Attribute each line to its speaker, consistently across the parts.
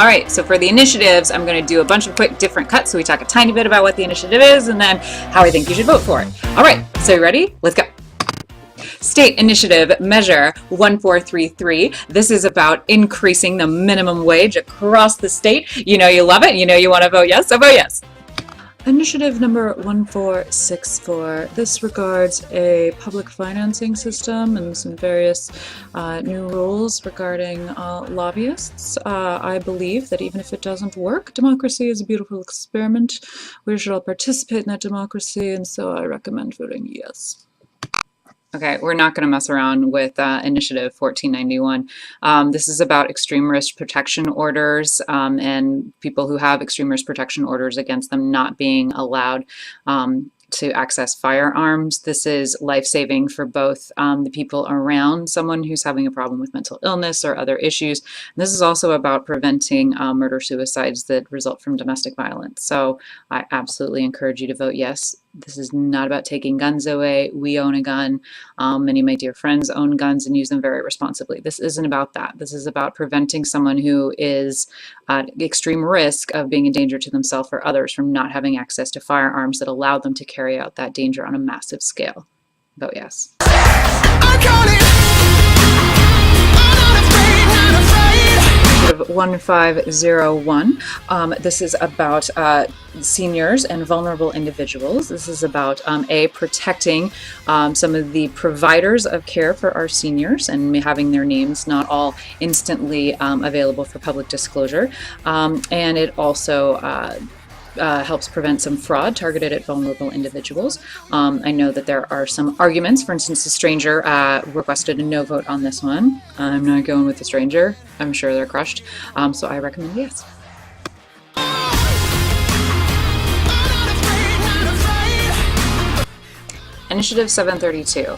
Speaker 1: All right, so for the initiatives, I'm going to do a bunch of quick different cuts so we talk a tiny bit about what the initiative is and then how I think you should vote for it. All right, so you ready? Let's go. State Initiative Measure 1433. This is about increasing the minimum wage across the state. You know you love it. You know you want to vote yes, so vote yes. Initiative number 1464. This regards a public financing system and some various new rules regarding lobbyists. I believe that even if it doesn't work, democracy is a beautiful experiment. We should all participate in that democracy, and so I recommend voting yes. Okay, we're not going to mess around with Initiative 1491. This is about extreme risk protection orders and people who have extreme risk protection orders against them not being allowed to access firearms. This is life-saving for both the people around someone who's having a problem with mental illness or other issues. And this is also about preventing murder-suicides that result from domestic violence. So I absolutely encourage you to vote yes. This is not about taking guns away. We own a gun. Many of my dear friends own guns and use them very responsibly. This isn't about that. This is about preventing someone who is at extreme risk of being a danger to themselves or others from not having access to firearms that allow them to carry out that danger on a massive scale. Vote yes. 1501. This is about seniors and vulnerable individuals. This is about protecting some of the providers of care for our seniors and having their names not all instantly available for public disclosure. And it also helps prevent some fraud targeted at vulnerable individuals. I know that there are some arguments. For instance, the stranger requested a no vote on this one. I'm not going with the stranger. I'm sure they're crushed. So I recommend yes. Initiative 732.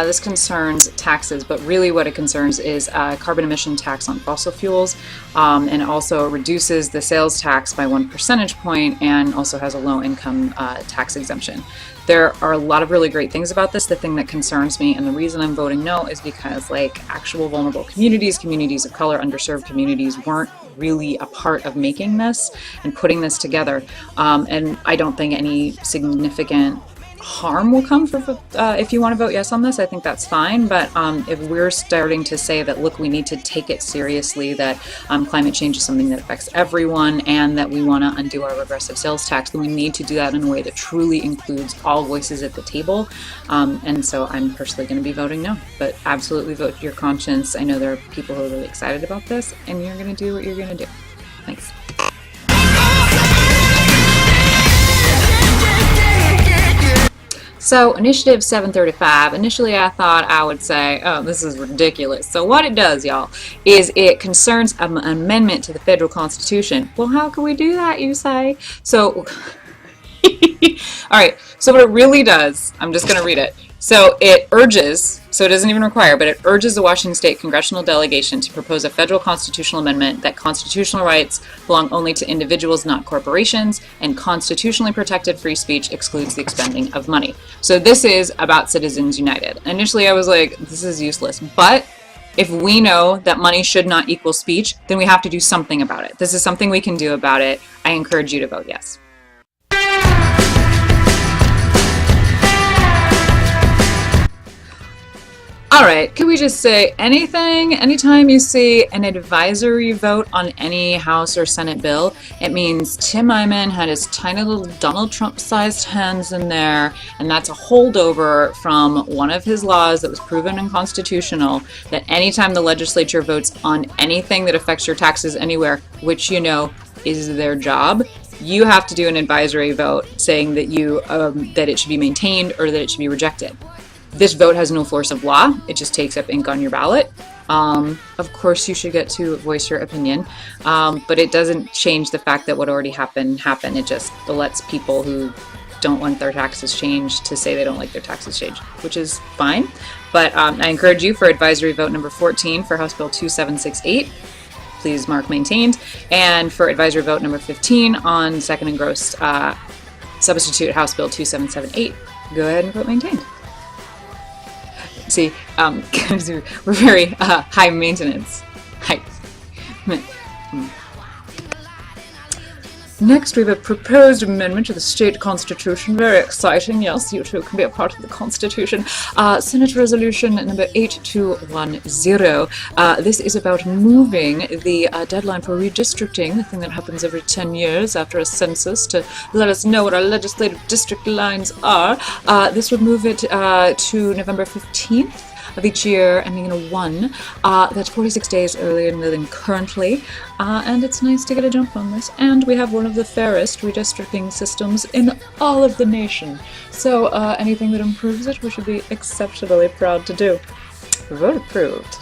Speaker 1: This concerns taxes, but really what it concerns is carbon emission tax on fossil fuels, and also reduces the sales tax by 1 percentage point and also has a low income tax exemption. There are a lot of really great things about this. The thing that concerns me and the reason I'm voting no is because actual vulnerable communities, communities of color, underserved communities weren't really a part of making this and putting this together. And I don't think any significant harm will come if you want to vote yes on this. I think that's fine, but if we're starting to say that, look, we need to take it seriously, that climate change is something that affects everyone and that we want to undo our regressive sales tax, then we need to do that in a way that truly includes all voices at the table. And so I'm personally going to be voting no, but absolutely vote your conscience. I know there are people who are really excited about this, and you're going to do what you're going to do. Thanks. So Initiative 735, initially I thought I would say, oh, this is ridiculous. So what it does, y'all, is it concerns an amendment to the federal constitution. Well, how can we do that, you say? So, all right, so what it really does, I'm just going to read it. So it urges, so it doesn't even require, but it urges the Washington State congressional delegation to propose a federal constitutional amendment that constitutional rights belong only to individuals, not corporations, and constitutionally protected free speech excludes the expending of money. So this is about Citizens United. Initially I was like, this is useless, but if we know that money should not equal speech, then we have to do something about it. This is something we can do about it. I encourage you to vote yes. All right, can we just say anything? Anytime you see an advisory vote on any House or Senate bill, it means Tim Eyman had his tiny little Donald Trump-sized hands in there, and that's a holdover from one of his laws that was proven unconstitutional, that anytime the legislature votes on anything that affects your taxes anywhere, which you know is their job, you have to do an advisory vote saying that that it should be maintained or that it should be rejected. This vote has no force of law. It just takes up ink on your ballot. Of course, you should get to voice your opinion, but it doesn't change the fact that what already happened. It just lets people who don't want their taxes changed to say they don't like their taxes changed, which is fine. But I encourage you for advisory vote number 14 for House Bill 2768. Please mark maintained. And for advisory vote number 15 on second engrossed substitute House Bill 2778, go ahead and vote maintained. See, we're very high maintenance. Next, we have a proposed amendment to the state constitution. Very exciting. Yes, you too can be a part of the constitution. Senate Resolution number 8210. This is about moving the deadline for redistricting, the thing that happens every 10 years after a census, to let us know what our legislative district lines are. This would move it to November 15th. Of each year, ending in a 1. That's 46 days earlier than currently, and it's nice to get a jump on this. And we have one of the fairest redistricting systems in all of the nation, so anything that improves it, we should be exceptionally proud to do. Vote approved.